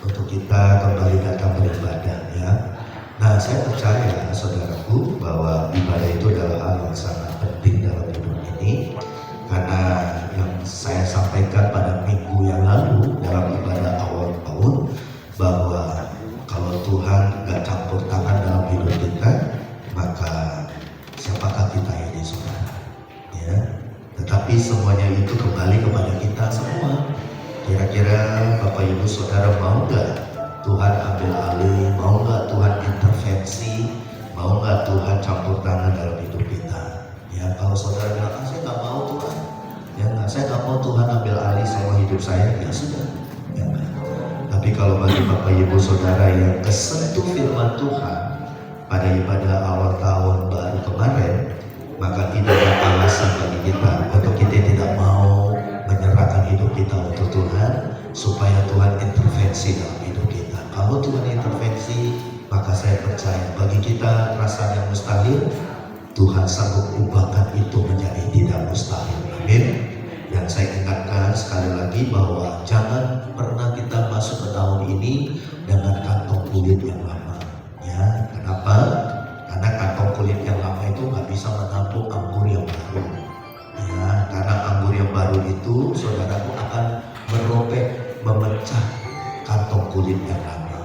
untuk kita kembali datang beribadah ya. Nah, saya percaya saudaraku bahwa ibadah itu adalah hal yang sangat penting dalam hidup ini, karena yang saya sampaikan pada minggu yang lalu dalam ibadah awal tahun, bahwa kalau Tuhan gak campur tangan dalam hidup kita, maka siapakah kita ini saudara ya. Tetapi semuanya itu kembali kepada kita semua. Kira-kira Bapak Ibu Saudara mau gak Tuhan ambil alih, mau gak Tuhan intervensi, mau gak Tuhan campur tangan dalam hidup kita ya. Kalau saudara bilang, saya gak mau Tuhan ya, saya gak mau Tuhan ambil alih sama hidup saya, ya sudah ya. Tapi kalau bagi Bapak Ibu Saudara yang kesentuh firman Tuhan pada ibadah awal tahun baru kemarin, maka tidak ada alasan bagi kita untuk kita tidak mau menyerahkan hidup kita untuk Tuhan, supaya Tuhan intervensi dalam hidup kita. Kalau Tuhan intervensi, maka saya percaya bagi kita perasaan yang mustahil, Tuhan sanggup ubahkan itu menjadi tidak mustahil. Amin. Dan saya ingatkan sekali lagi bahwa jangan pernah kita masuk ke tahun ini dengan kantong kulit yang lama ya. Kenapa? Karena kantong kulit yang lama itu nggak bisa menampung anggur yang baru ya. Karena anggur yang baru itu saudaraku akan merobek, memecah kantong kulit yang lama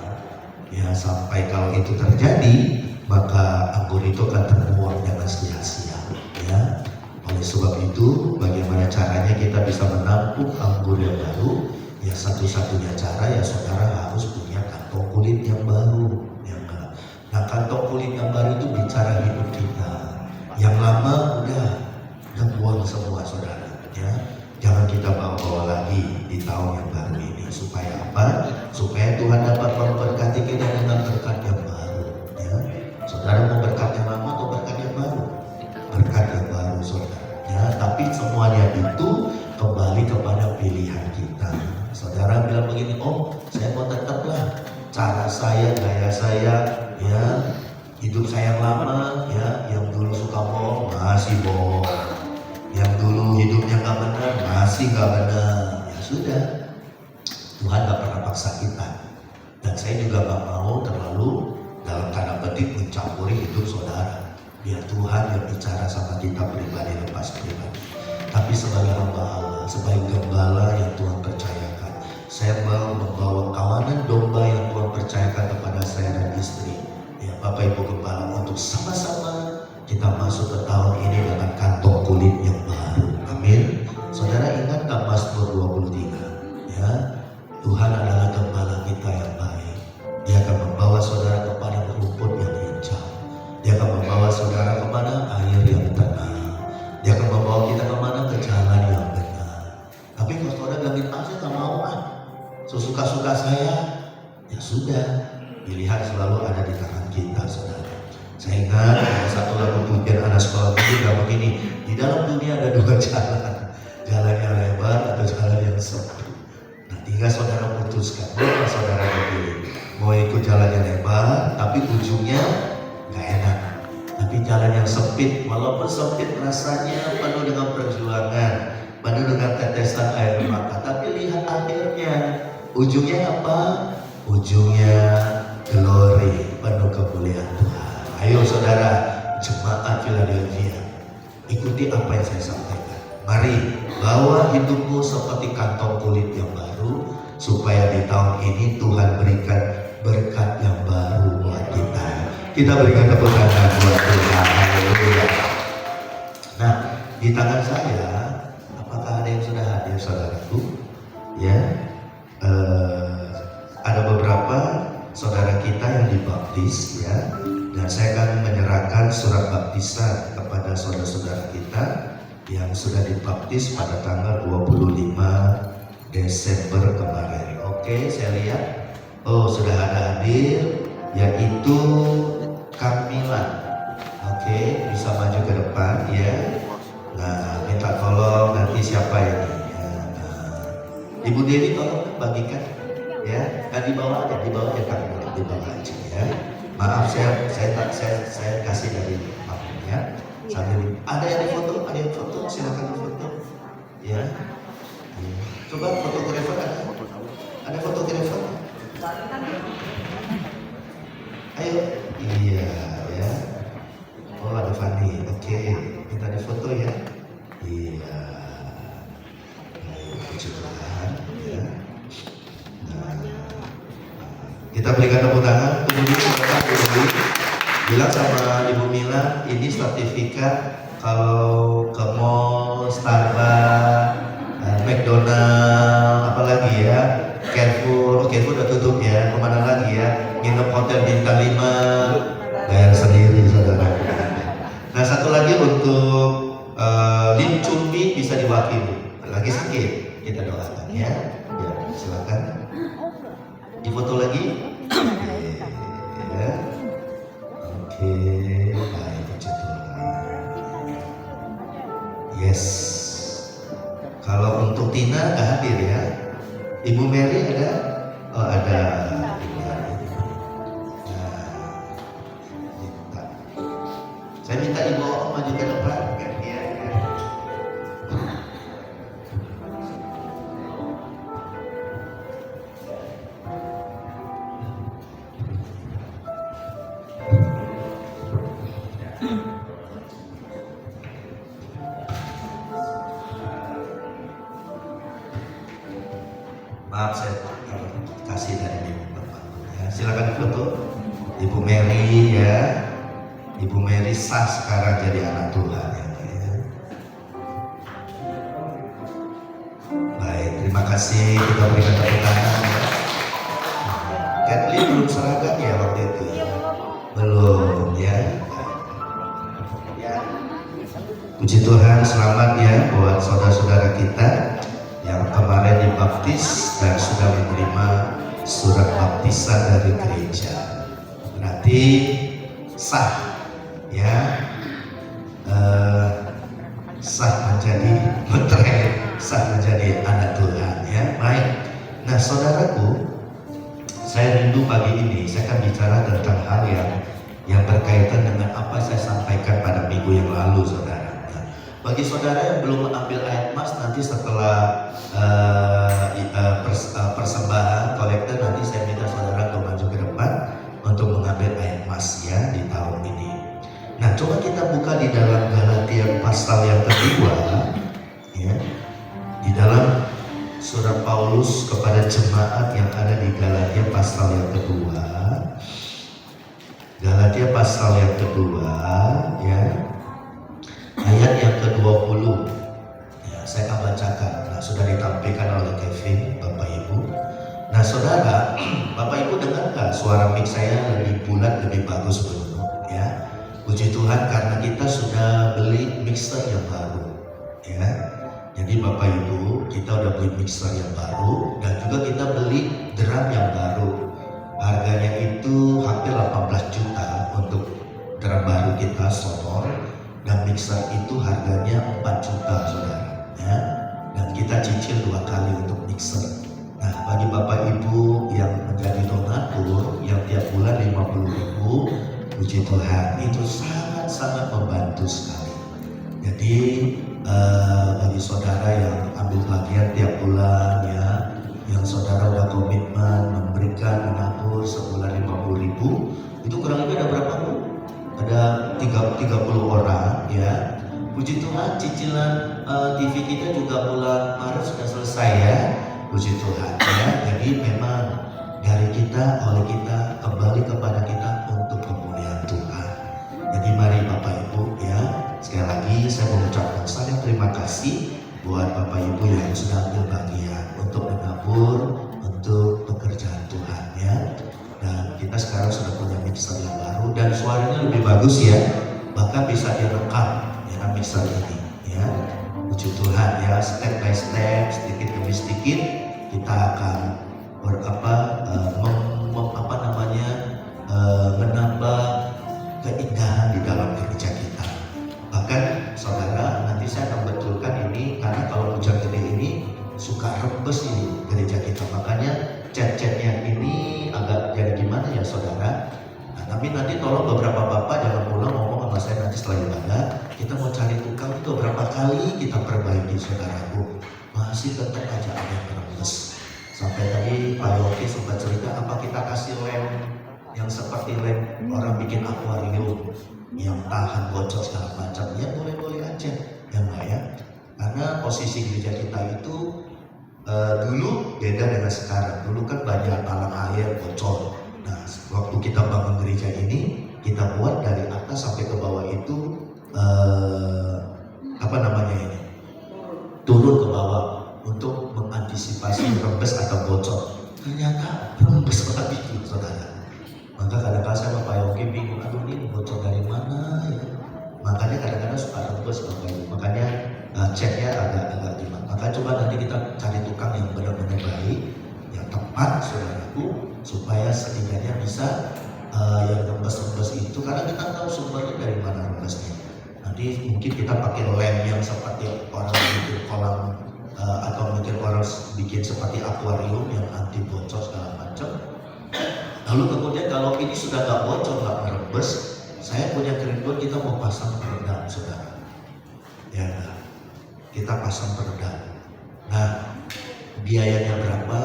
ya. Sampai kalau itu terjadi, maka anggur itu akan terbuang dengan sia-sia ya. Oleh sebab itu, bagaimana caranya kita bisa menampung anggur yang baru? Ya satu-satunya cara ya saudara harus punya kantong kulit yang baru ya. Nah, kantong kulit yang baru itu bicara hidup kita. Yang lama udah buang semua saudara ya. Jangan kita bawa lagi di tahun yang baru ini. Supaya apa? Supaya Tuhan dapat memberkati kita dengan berkat yang baru ya. Saudara mau berkat yang lama atau berkat yang baru? Berkat yang baru saudara ya. Tapi semuanya itu kembali kepada pilihan kita. Saudara bilang begini, oh saya mau tetaplah cara saya, gaya saya ya, hidup saya yang lama ya. Yang dulu suka bohong masih bohong, yang dulu hidupnya gak benar masih gak benar. Ya sudah, Tuhan gak pernah paksa kita. Dan saya juga gak mau terlalu dalam tanda petik mencampuri hidup saudara. Biar Tuhan yang bicara sama kita pribadi lepas pribadi. Tapi sebagai hamba Allah, sebagai gembala yang Tuhan percayakan, saya mau membawa kawanan domba yang Tuhan percayakan kepada saya dan istri ya, Bapak Ibu Gembala, untuk sama-sama kita masuk ke tahun ini dengan kantong kulit yang baru. Amin. Saudara ingat gak Mazmur 23 ya? Tuhan adalah gembala kita yang baik. Dia akan membawa saudara kepada rumput yang hijau. Dia akan membawa saudara kepada air yang tenang. Dia akan membawa kita kemana? Ke jalan yang benar. Tapi kalau saudara bilang, saya gak mau sesuka-suka saya, ya sudah, pilihan selalu ada di tangan kita saudara. Saya ingat ada satu lagu pujian anak sekolah minggu bilang begini, di dalam dunia ada dua jalan, jalan yang lebar atau jalan yang sempit. Nah, tinggal saudara putuskan, mana saudara pilih. Mau ikut jalan yang lebar, tapi ujungnya gak enak. Tapi jalan yang sempit, walaupun sempit rasanya penuh dengan perjuangan, penuh dengan tetesan air mata, tapi lihat akhirnya, ujungnya apa? Ujungnya glory, penuh kemuliaan Tuhan. Ayo saudara, jemaat Philadelphia, ikuti apa yang saya sampaikan. Mari bawa hidupmu seperti kantong kulit yang baru, supaya di tahun ini Tuhan berikan berkat yang baru buat kita. Kita berikan tepuk tangan buat Tuhan. Haleluya. Nah, di tangan saya, apakah ada yang sudah hadir saudaraku? Ya, ada beberapa saudara kita yang dibaptis ya. Dan saya akan menyerahkan surat baptisan kepada saudara-saudara kita yang sudah dibaptis pada tanggal 25 Desember kemarin. Oke, saya lihat. Oh, sudah ada hadir, yaitu Kamila. Oke, bisa maju ke depan ya. Nah, minta tolong nanti siapa ini ya. Nah, Ibu Dewi tolong bagikan ya. Kan di bawah aja Kamila, di bawah aja ya. Maaf, saya kasih dari papan ya. Sambil ada yang foto, silakan foto ya. Coba fotografer ada fotografer? Ayo, iya ya. Oh ada Fani, oke, minta difoto ya. Iya, baik, puji Tuhan ya. Nah, kita berikan tepuk tangan. Kemudian Bapak Ibu bilang sama Ibu Mila, ini sertifikat kalau ke mall, Starbucks, McDonald, apalagi ya, Carrefour, Carrefour udah tutup ya, kemana lagi ya, nginep hotel bintang 5, bayar sendiri saudara. Nah satu lagi untuk Lim Chumbi bisa diwakili, lagi sakit, kita doakan ya, ya silakan, difoto lagi, ya. Oke, baik, puji Tuhan. Yes. Kalau untuk Tina nggak hadir ya. Ibu Mary ada? Oh ada. Nah, saya minta Ibu Om maju ke depan. Ya. Maaf saya kasih dari Ibu Bapak. Ya, silakan foto. Ibu Mary ya. Ibu Mary sah sekarang jadi anak Tuhan ya. Baik, terima kasih, kita berikan tepuk tangan ya. Kathleen belum seragam ya waktu itu ya? Belum ya. Puji Tuhan, selamat ya buat saudara-saudara kita yang kemarin dibaptis dan sudah menerima surat baptisan dari gereja. Berarti sah ya, sah menjadi putra, sah menjadi anak Tuhan ya. Baik. Nah saudaraku, saya rindu pagi ini saya akan bicara tentang hal yang berkaitan dengan apa saya sampaikan pada minggu yang lalu, saudara. Nah, bagi saudara yang belum mengambil ayat mas, nanti setelah persembahan kolektor, nanti saya minta saudara untuk maju ke depan untuk mengambil ayat mas ya di tahun ini. Nah coba kita buka di dalam Galatia pasal yang kedua ya, di dalam surat Paulus kepada jemaat yang ada di Galatia pasal yang kedua, Galatia pasal yang kedua ya, ayat yang ke-20 ya, saya akan bacakan. Nah sudah ditampilkan oleh Kevin, Bapak Ibu. Nah saudara, Bapak Ibu dengar nggak suara mic saya lebih bulat, lebih bagus belum ya? Puji Tuhan karena kita sudah beli mixer yang baru ya. Jadi Bapak Ibu, kita udah beli mixer yang baru dan juga kita beli drum yang baru. Harganya itu hampir 18 juta untuk drum baru kita sonor, dan mixer itu harganya 4 juta saudara ya. Dan kita cicil 2 kali untuk mixer. Nah bagi Bapak Ibu yang menjadi donatur yang tiap bulan 50.000, puji Tuhan itu sangat-sangat membantu sekali. Jadi bagi saudara yang ambil bagian tiap bulan ya, yang saudara udah komitmen memberikan menabur sebulan 50.000, itu kurang lebih ada berapa Bu? Ada 30 orang ya. Puji Tuhan cicilan TV kita juga bulan Maret sudah selesai ya. Puji Tuhan ya. Jadi memang dari kita, oleh kita, kembali kepada kita untuk kemuliaan Tuhan. Jadi mari Bapak Ibu ya, sekali lagi saya mengucapkan saling terima kasih buat Bapak Ibu yang sudah ambil bagian untuk menabur untuk pekerjaan Tuhan ya. Dan kita sekarang sudah punya mixer yang baru dan suaranya lebih bagus ya, bahkan bisa direkam ya mixer ini ya. Puji Tuhan ya, step by step, sedikit demi sedikit kita akan menambah keindahan di dalam gereja kita. Bahkan saudara, nanti saya akan betulkan ini karena kalau hujan gede ini suka rembes ini gereja kita, makanya cat-catnya ini agak jadi gimana ya saudara. Nah, tapi nanti tolong beberapa bapak jangan pulang ngomong sama saya nanti setelah ibadah, kita mau cari tukang itu berapa kali kita perbaiki saudaraku, masih tetap aja ada yang rembes. Sampai tadi Pak Yoki sempat cerita, apa kita kasih lem yang seperti lem yang tahan bocor segala macam, ya boleh-boleh aja, ya Mbak ya. Karena posisi gereja kita itu dulu beda dengan sekarang. Dulu kan banyak talang air bocor. Nah, waktu kita bangun gereja ini, kita buat dari atas sampai ke bawah itu apa namanya ini, turun ke bawah untuk mengantisipasi rembes atau bocor. Ternyata rembes banget itu, saudara. Maka kadang-kadang saya sama Pak Yogi bingung, aduh ini bocor dari mana ya. Makanya kadang-kadang suka rembes Bapak Ibu. Makanya ceknya agak gimana. Maka coba nanti kita cari tukang yang benar-benar baik, yang tepat, saudaraku, supaya setidaknya bisa yang rembes-rembes itu, karena kita tahu sumbernya dari mana rembesnya. Nanti mungkin kita pakai lem yang seperti orang bikin kolam atau mungkin orang bikin seperti akuarium yang anti bocor segala macam. Lalu kemudian kalau ini sudah nggak bocor, nggak merembes, saya punya kerinduan, kita mau pasang peredam, saudara. Ya, kita pasang peredam. Nah, biayanya berapa?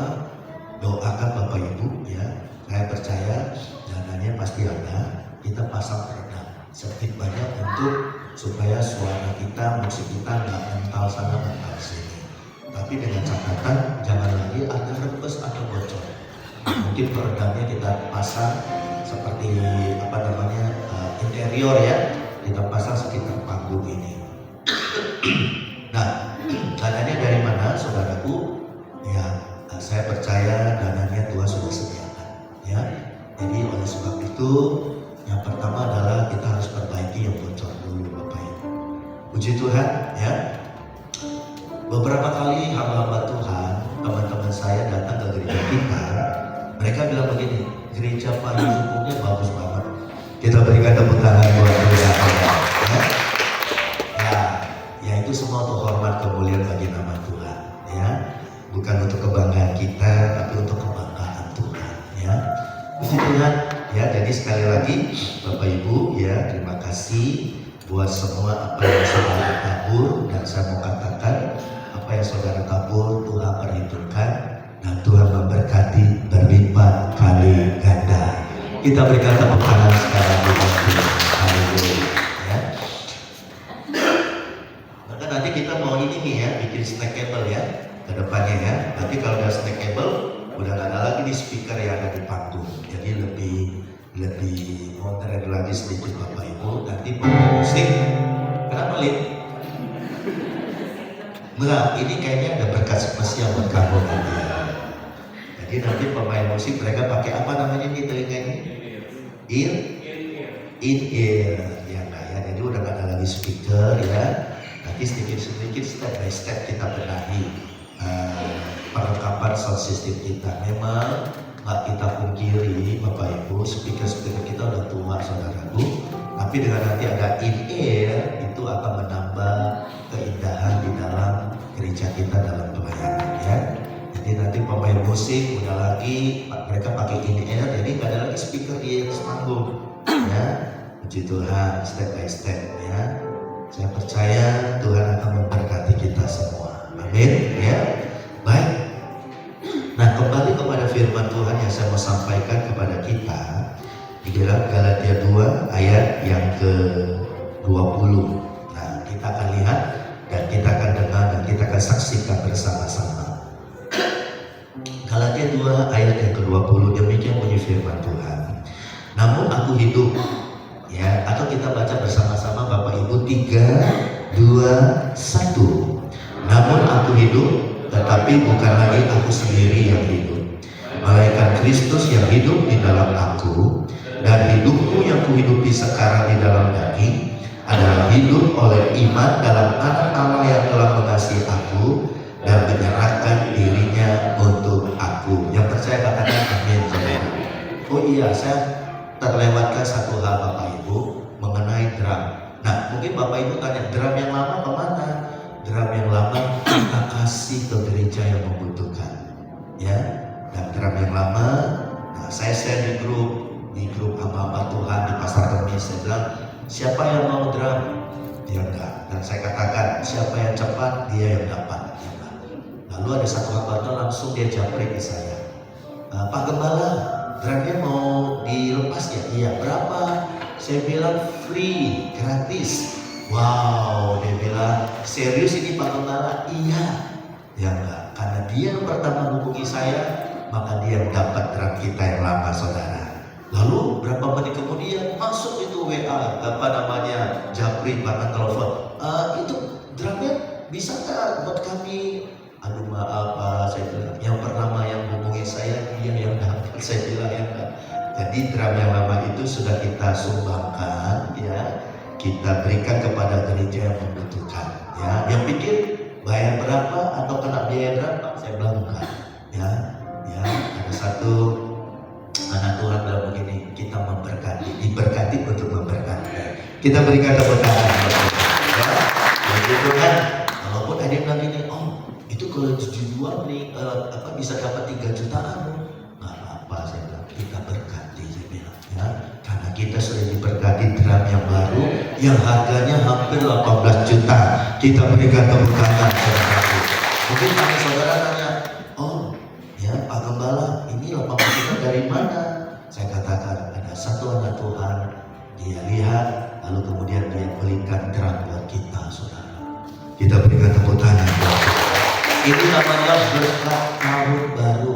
Doakan Bapak Ibu ya. Saya percaya dananya pasti ada. Kita pasang peredam sedikit banyak untuk supaya suara kita, musik kita nggak mental sana mental sini. Tapi dengan catatan jangan lagi ada rembes atau bocor. Mungkin peredamnya kita pasang seperti apa namanya interior ya, kita pasang sekitar panggung ini. Nah, dananya dari mana, saudaraku? Ya, saya percaya dananya Tuhan sudah sediakan. Ya, jadi oleh sebab itu, yang pertama adalah kita harus perbaiki yang bocor dulu, Bapak Ibu. Puji Tuhan, ya. Beberapa kali hamba-hamba Tuhan, teman-teman saya datang ke gereja kita. Mereka bilang begini, gereja Pak hukumnya bagus banget. Kita berikan tepuk tangan buat gereja Allah. Ya, itu semua untuk hormat kemuliaan bagi nama Tuhan. Ya, bukan untuk kebanggaan kita, tapi untuk kebanggaan Tuhan. Ya, puji Tuhan. Ya, jadi sekali lagi, Bapak Ibu, ya terima kasih buat semua apa yang saudara tabur, dan saya mau katakan apa yang saudara tabur Tuhan perhitungkan. Dan Tuhan memberkati berlipat kali ganda. Kita berikan tepuk tangan sekarang buat Tuhan. Haleluya. Ya. Maka nanti kita mau ini nih ya, bikin snackable ya ke depannya ya. Nanti kalau udah snackable, udah gak ada lagi di speaker yang ada di panggung. Jadi lebih modern lagi sedikit Bapak Ibu. Nanti pemain musik. Kenapa Lin? Enggak, ini kayaknya ada berkat spesial buat kamu nanti ya. Jadi nanti pemain musik mereka pakai apa namanya nih telinganya? In-ear ya enggak ya. Jadi udah gak ada lagi speaker ya. Nanti sedikit-sedikit step by step kita benahi perlengkapan sound system kita. Memang nggak kita pungkiri Bapak Ibu, speaker-speaker kita udah tua saudaraku. Tapi dengan nanti ada in-ear itu akan menambah keindahan di dalam gereja kita dalam pelayanan ya. Jadi nanti pemain musik udah lagi mereka pakai in-ear, jadi nggak ada lagi speaker di atas panggung ya. Puji Tuhan, step by step ya. Saya percaya Tuhan akan memberkati kita semua. Amin ya. Baik. Nah, kembali kepada firman Tuhan yang saya mau sampaikan kepada kita di dalam Galatia 2 ayat yang ke-20. Nah, kita akan lihat dan kita akan dengar dan kita akan saksikan bersama-sama. Galatia 2 ayat yang ke-20, demikian bunyi firman Tuhan. Namun aku hidup, ya, atau kita baca bersama-sama Bapak Ibu, 3, 2, 1. Namun aku hidup, tetapi bukan lagi aku sendiri yang hidup, melainkan Kristus yang hidup di dalam aku. Dan hidupku yang kuhidupi sekarang di dalam daging adalah hidup oleh iman dalam Anak Allah yang telah mengasihi aku dan menyerahkan dirinya untuk aku. Yang percaya katakan amin. Oh iya, saya terlewatkan satu hal Bapak Ibu mengenai drum. Nah, mungkin Bapak Ibu tanya, drum yang lama kemana? Drum yang lama kita kasih ke gereja yang membutuhkan, ya. Dan drum yang lama, nah saya share di grup hamba-hamba Tuhan di Pasar Kemis. Saya bilang, siapa yang mau drum? Dia enggak. Dan saya katakan, siapa yang cepat, dia yang dapat. Lalu ada satu hamba Tuhan langsung dia japri ke saya, Pak Gembala, drumnya mau dilepas ya? Iya. Berapa? Saya bilang free, gratis. Wow, dia bilang, serius ini Pak Gembala? Iya. Ya enggak, karena dia yang pertama hubungi saya, maka dia dapat drum kita yang lama, saudara. Lalu berapa menit kemudian masuk itu WA, Japri, bahkan telepon. Itu drumnya bisa nggak buat kami? Aduh maaf Pak, saya bilang. Yang pertama yang hubungi saya, dia yang dapat. Saya bilang ya enggak. Jadi drum yang lama itu sudah kita sumbangkan, ya. Kita berikan kepada gereja yang membutuhkan, ya. Yang pikir bayar berapa atau kena biaya berapa? Saya bilang enggak, ya. Ada satu anak Tuhan bilang begini, kita memberkati, diberkati untuk memberkati. Kita berikan tepuk tangan, ya. Begitu kan? Walaupun ada yang bilang gini, oh itu kalau dijual nih bisa dapat 3 jutaan, nggak apa-apa. Saya bilang kita berkati, saya bilang, ya. Karena kita sudah diberkati drum yang baru yang harganya hampir 18 juta. Kita berikan tepuk tangan, saudara. Mungkin kami saudara tanya, oh ya Pak Gembala, ini 18 juta dari mana? Saya katakan ada satu anak Tuhan, dia lihat lalu kemudian dia belikan drum buat kita, saudara. Kita berikan tepuk tangan. Ini namanya berkat tahun baru,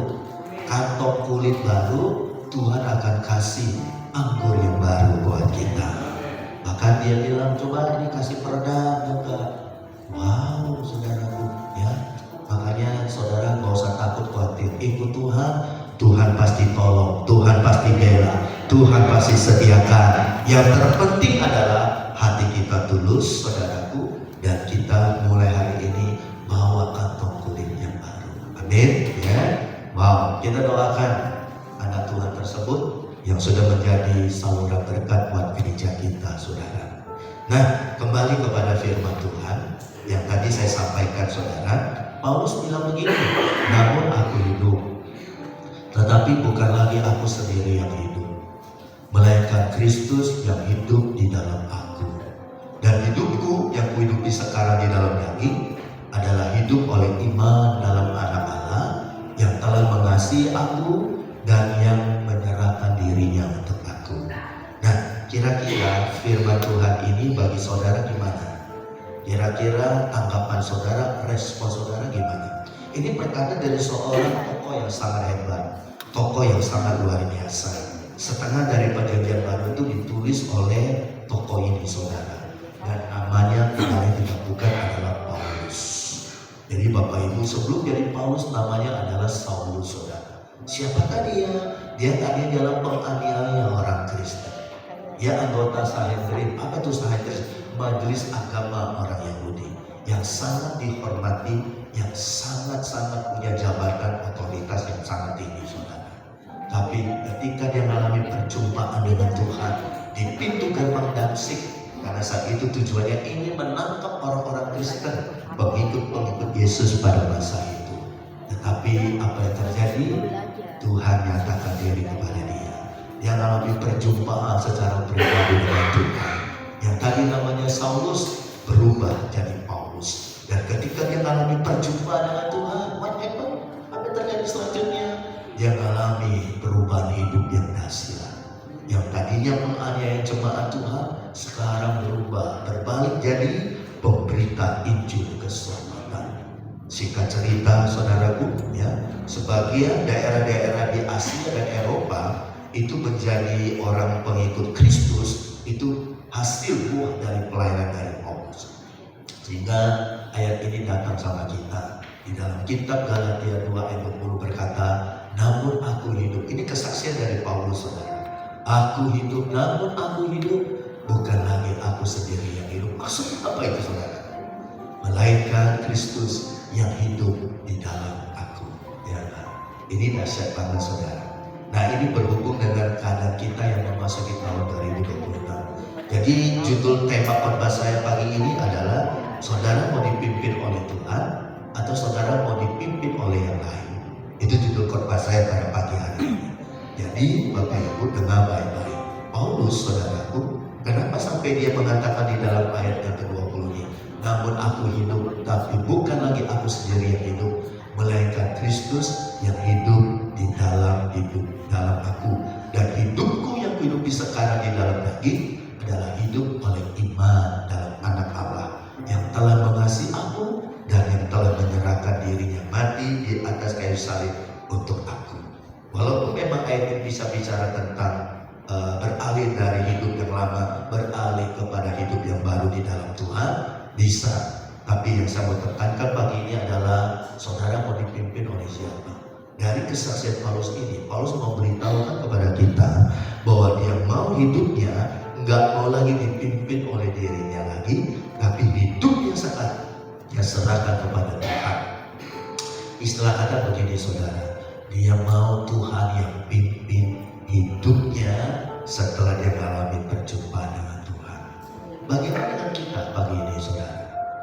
kantong kulit baru. Tuhan akan kasih anggur yang baru buat kita. Bahkan dia bilang, coba ini kasih peredam juga. Wow, saudaraku, ya. Makanya saudara nggak usah takut khawatir. Ikut Tuhan, Tuhan pasti tolong, Tuhan pasti bela, Tuhan pasti sediakan. Yang terpenting adalah hati kita tulus, saudaraku, dan kita mulai hari ini bawa kantong kulit yang baru. Amin, ya. Wow, kita doakan anak Tuhan tersebut yang sudah menjadi saluran berkat buat gereja kita, saudara. Nah, kembali kepada firman Tuhan yang tadi saya sampaikan, saudara. Paulus bilang begini, namun aku hidup, tetapi bukan lagi aku sendiri yang hidup, melainkan Kristus yang hidup di dalam aku. Dan hidupku yang kuhidupi sekarang di dalam daging adalah hidup oleh iman dalam Anak Allah yang telah mengasihi aku dan yang menyerahkan dirinya untuk aku. Nah, kira-kira firman Tuhan ini bagi saudara gimana? Kira-kira tanggapan saudara, respon saudara gimana? Ini berkata dari seorang tokoh yang sangat hebat, tokoh yang sangat luar biasa. Setengah dari perjanjian baru itu ditulis oleh tokoh ini, saudara. Dan namanya tidak bukan adalah Paulus. Jadi Bapak Ibu, sebelum jadi Paulus namanya adalah Saulus, saudara. Siapakah dia? Dia tadinya dalam penganiaya orang Kristen. Dia anggota Sanhedrin. Apa itu Sanhedrin? Majelis agama orang Yahudi yang sangat dihormati, yang sangat-sangat punya jabatan otoritas yang sangat tinggi, saudara. Tapi ketika dia mengalami perjumpaan dengan Tuhan di pintu gerbang Damsyik, karena saat itu tujuannya ingin menangkap orang-orang Kristen, pengikut-pengikut Yesus pada masa itu. Tetapi apa yang terjadi? Tuhan nyatakan diri kepada dia. Dia mengalami perjumpaan secara pribadi dengan Tuhan. Yang tadi namanya Saulus berubah jadi Paulus. Dan ketika dia mengalami perjumpaan dengan Tuhan, what happened? Apa yang terjadi selanjutnya? Dia mengalami perubahan hidup yang dahsyat. Yang tadinya menganiaya jemaat Tuhan, sekarang berubah, berbalik jadi pemberita Injil keselamatan. Singkat cerita, saudaraku, ya, sebagian daerah-daerah di Asia dan Eropa itu menjadi orang pengikut Kristus, itu hasil buah dari pelayanan dari Paulus. Sehingga ayat ini datang sama kita. Di dalam kitab Galatia 2 ayat 20 berkata, namun aku hidup. Ini kesaksian dari Paulus, saudara. Aku hidup, namun aku hidup, bukan lagi aku sendiri yang hidup. Maksudnya apa itu, saudara? Melainkan Kristus yang hidup di dalam aku. Ya, ini dahsyat banget, saudara. Nah, ini berhubung dengan keadaan kita yang memasuki tahun 2026. Jadi judul tema khotbah saya pagi ini adalah, saudara mau dipimpin oleh Tuhan atau saudara mau dipimpin oleh yang lain? Itu judul khotbah saya pada pagi hari ini. Jadi Bapak Ibu dengar baik-baik. Paulus, saudaraku, kenapa sampai dia mengatakan di dalam ayat yang ke-20 ini, namun aku hidup, tapi bukan lagi aku sendiri yang hidup, melainkan Kristus yang hidup di dalam aku. Dan hidupku yang hidup di sekarang di dalam daging ayat ini bisa bicara tentang beralih dari hidup yang lama, beralih kepada hidup yang baru di dalam Tuhan, bisa. Tapi yang saya mau tekankan pagi ini adalah saudara mau dipimpin oleh siapa? Dari kesaksian Paulus ini, Paulus mau beritahukan kepada kita bahwa dia mau hidupnya nggak mau lagi dipimpin oleh dirinya lagi, tapi hidupnya sekarang dia serahkan kepada Tuhan. Istilah kata begini saudara, dia mau Tuhan yang pimpin hidupnya setelah dia mengalami perjumpaan dengan Tuhan. Bagaimana dengan kita pagi ini saudara?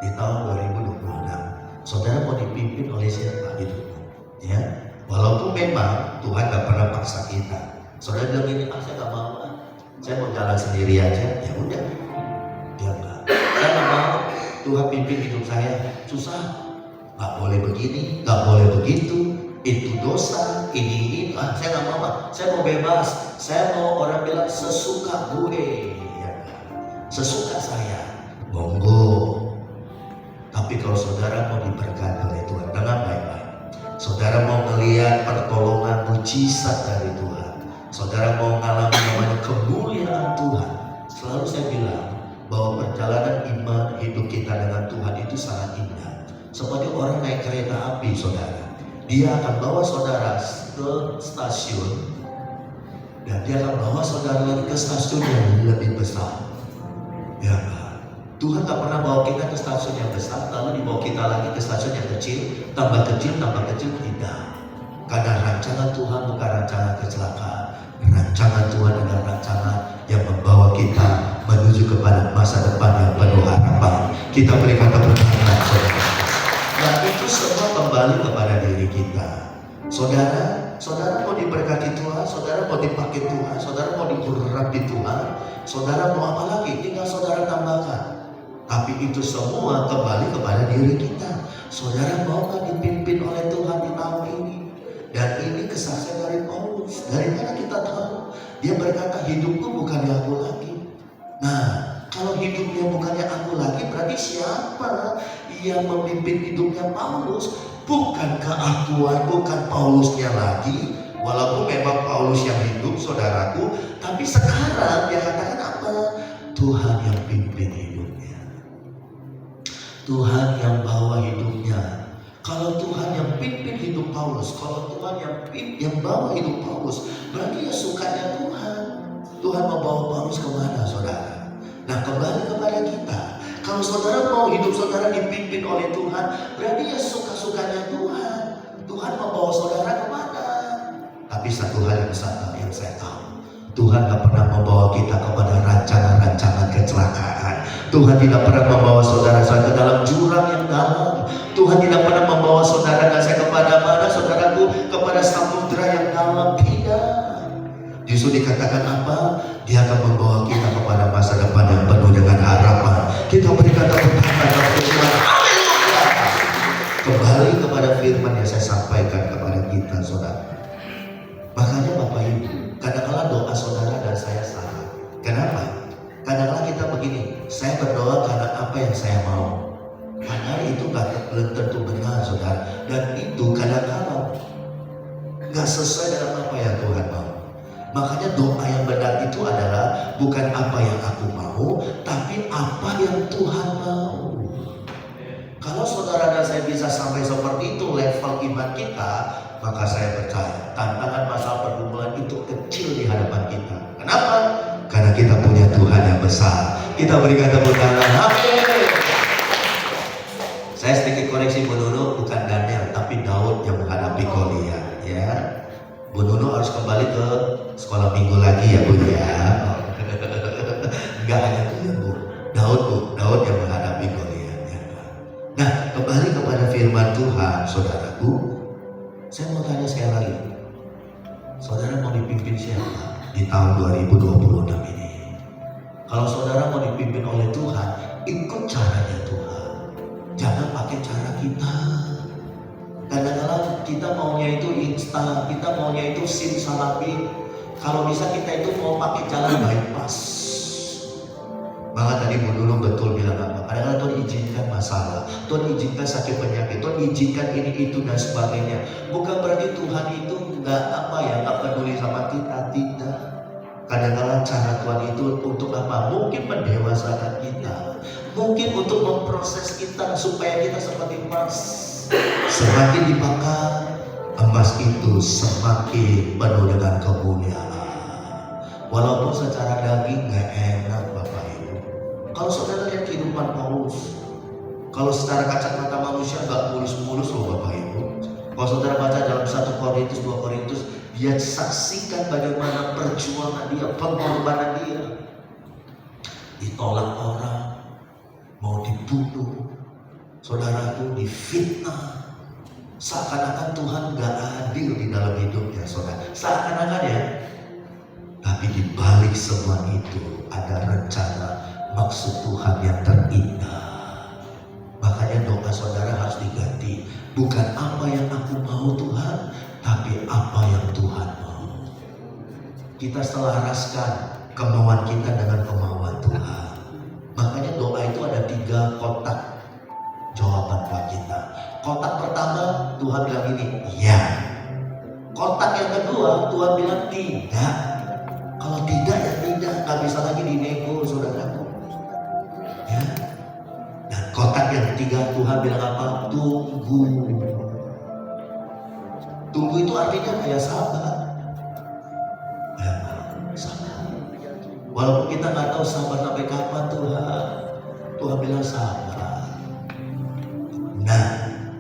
Di tahun 2026, saudara mau dipimpin oleh siapa hidupmu? Ya, walaupun memang Tuhan gak pernah paksa kita. Saudara bilang ini, saya gak mau, saya mau jalan sendiri aja. Ya udah, dia enggak. Saya gak mau Tuhan pimpin hidup saya, susah. Gak boleh begini, gak boleh begitu. Itu dosa, ini. Saya gak mau, saya mau bebas. Saya mau orang bilang sesuka gue, ya, sesuka saya. Monggo. Tapi kalau saudara mau diberkati oleh Tuhan, dengar baik-baik. Saudara mau melihat pertolongan mujizat dari Tuhan, saudara mau mengalami namanya kemuliaan Tuhan, selalu saya bilang bahwa perjalanan iman hidup kita dengan Tuhan itu sangat indah. Seperti orang naik kereta api saudara, dia akan bawa saudara ke stasiun dan dia akan bawa saudara lagi ke stasiun yang lebih besar. Ya, Tuhan tak pernah bawa kita ke stasiun yang besar lalu dibawa kita lagi ke stasiun yang kecil, tambah kecil, tidak. Karena rancangan Tuhan bukan rancangan kecelakaan. Rancangan Tuhan adalah rancangan yang membawa kita menuju kepada masa depan yang penuh harapan. Kita berikan tepuk tangan saudara. Nah itu semua kembali kepada diri kita. Saudara mau diberkati Tuhan, saudara mau dipakai Tuhan, saudara mau diurapi Tuhan, saudara mau apa lagi? Tinggal saudara tambahkan. Tapi itu semua kembali kepada diri kita. Saudara mau kan dipimpin oleh Tuhan di tahun ini? Dan ini kesaksian dari Paulus. Dari mana kita tahu? Dia berkata hidupku bukannya aku lagi. Nah, kalau hidupnya bukannya aku lagi, berarti siapa yang memimpin hidupnya Paulus? Bukan keakuan, bukan Paulusnya lagi. Walaupun memang Paulus yang hidup, saudaraku, tapi sekarang dia katakan apa? Tuhan yang pimpin hidupnya. Tuhan yang bawa hidupnya. Kalau Tuhan yang pimpin hidup Paulus, kalau Tuhan yang bawa hidup Paulus, berarti ya sukanya Tuhan. Tuhan membawa Paulus kemana saudara? Nah kembali kepada kita. Kalau saudara mau hidup saudara dipimpin oleh Tuhan, berarti ya suka-sukanya Tuhan. Tuhan membawa saudara kemana? Tapi satu hal yang saya tahu, Tuhan tak pernah membawa kita kepada rancangan-rancangan kecelakaan. Tuhan tidak pernah membawa saudara saya ke dalam jurang yang dalam. Tuhan tidak pernah membawa saudara dan saya kepada mana saudaraku? Kepada samudra yang dalam. Tidak. Justru dikatakan apa? Dia akan membawa kita kepada masa depan yang penuh dengan harapan. Kita berikan tepuk tangan kepada Tuhan. Kembali kepada firman yang saya sampaikan kepada kita saudara. Makanya Bapak Ibu, kadang-kadang doa saudara dan saya salah. Kenapa? Kadang-kadang kita begini, saya berdoa karena apa yang saya mau. Padahal itu belum tentu benar saudara. Dan itu kadang-kadang gak sesuai dengan apa yang Tuhan mau. Makanya doa yang benar itu adalah bukan apa yang aku mau, tapi apa yang Tuhan mau. Kalau saudara dan saya bisa sampai seperti itu level iman kita, maka saya percaya tantangan masalah pergumulan itu kecil di hadapan kita. Kenapa? Karena kita punya Tuhan yang besar. Kita berikan tepuk tangan. Amin. Saya sedikit koreksi, Bu Nunu bukan Daniel, tapi Daud yang menghadapi Goliat. Ya, Bu Nunu harus kembali ke sekolah minggu lagi ya Bu ya. Enggak hanya itu ya Bu, Daud yang menghadapi Goliat. Ya. Nah, kembali kepada firman Tuhan, saudaraku. Saya mau tanya sekali lagi, saudara mau dipimpin siapa di tahun 2026 ini? Kalau saudara mau dipimpin oleh Tuhan, ikut caranya Tuhan. Jangan pakai cara kita. Kadang-kadang kita maunya itu instan, kita maunya itu simsalabim. Kalau bisa kita itu mau pakai jalan bypass. Maka tadi Bu Nurul betul bilang apa? Kadang-kadang Tuhan izinkan masalah, Tuhan izinkan sakit penyakit, Tuhan izinkan ini itu dan sebagainya. Bukan berarti Tuhan itu nggak peduli sama kita, tidak. Kadang-kadang cara Tuhan itu untuk apa? Mungkin mendewasakan kita, mungkin untuk memproses kita supaya kita seperti emas. Semakin dibakar, emas itu semakin penuh dengan kemuliaan. Walaupun secara daging nggak enak Bapak Ibu. Kalau saudara lihat kehidupan Paulus, kalau secara kacamata manusia nggak mulus-mulus loh Bapak Ibu. Kalau saudara baca dalam 1 Korintus, 2 Korintus, dia saksikan bagaimana perjuangan dia, pengorbanan dia. Ditolak orang, mau dibunuh, saudaraku difitnah. Seakan-akan Tuhan nggak adil di dalam hidupnya saudara. Seakan-akan ya. Tapi di balik semua itu ada rencana maksud Tuhan yang terindah. Makanya doa saudara harus diganti. Bukan apa yang aku mau Tuhan, tapi apa yang Tuhan mau. Kita selaraskan kemauan kita dengan kemauan Tuhan. Makanya doa itu ada 3 kotak jawaban buat kita. Kotak pertama Tuhan bilang ini, ya. Kotak yang kedua Tuhan bilang tidak. Kalau tidak ya tidak, nggak bisa lagi dinego saudaraku. Ya. Dan kotak yang ketiga Tuhan bilang apa? Tunggu. Tunggu itu artinya kayak sabar. Ya, sabar. Walaupun kita nggak tahu sabar sampai kapan Tuhan bilang sabar. Nah,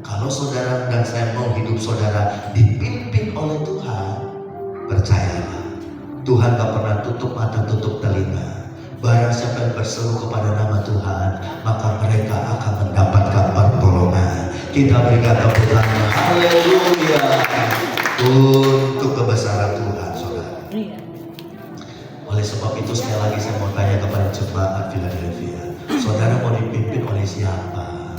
kalau saudara dan saya mau hidup saudara dipimpin oleh Tuhan, percayalah. Tuhan gak pernah tutup mata, tutup telinga. Barang siapa yang berseru kepada nama Tuhan, maka mereka akan mendapatkan pertolongan. Kita berikan tepuk tangan, haleluya, untuk kebesaran Tuhan, saudara. Oleh sebab itu sekali lagi saya mau tanya kepada jemaat Philadelphia, saudara mau dipimpin oleh siapa?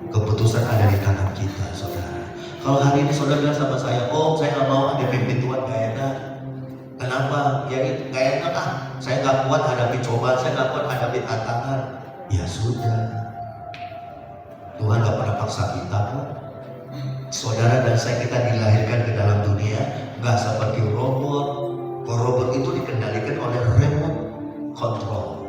Keputusan ada di tangan kita, saudara. Kalau hari ini saudara bilang sama saya, oh saya gak mau ada pimpin Tuhan, gak enak. Kenapa? Ya itu gak enak saya gak kuat hadapi cobaan, saya gak kuat hadapi tantangan. Ya sudah, Tuhan gak pernah paksa kita kok. Saudara dan saya kita dilahirkan ke dalam dunia gak seperti robot. Kalau robot itu dikendalikan oleh remote control.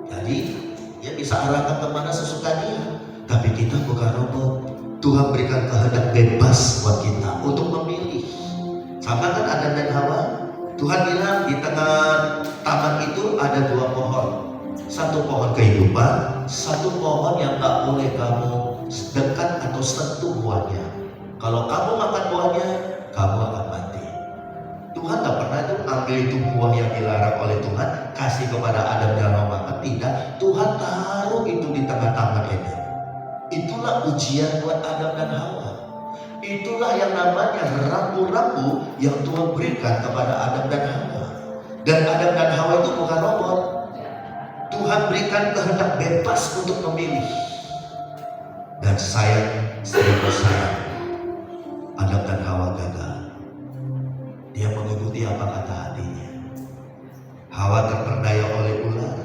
Jadi dia bisa arahkan kemana sesuka dia. Tapi kita bukan robot. Tuhan berikan kehendak bebas buat kita untuk memilih. Sama kan Adam dan Hawa. Tuhan bilang di tengah taman itu ada 2 pohon. 1 pohon kehidupan, 1 pohon yang tak boleh kamu dekat atau sentuh buahnya. Kalau kamu makan buahnya, kamu akan mati. Tuhan tak pernah itu ambil itu buah yang dilarang oleh Tuhan, kasih kepada Adam dan Hawa makan. Tidak, Tuhan taruh itu di tengah taman Eden. Itulah ujian buat Adam dan Hawa. Itulah yang namanya rambu-rambu yang Tuhan berikan kepada Adam dan Hawa. Dan Adam dan Hawa itu bukan robot. Tuhan berikan kehendak bebas untuk memilih. Dan sayang, seribu sayang, Adam dan Hawa gagal. Dia mengikuti apa kata hatinya. Hawa terperdaya oleh ular.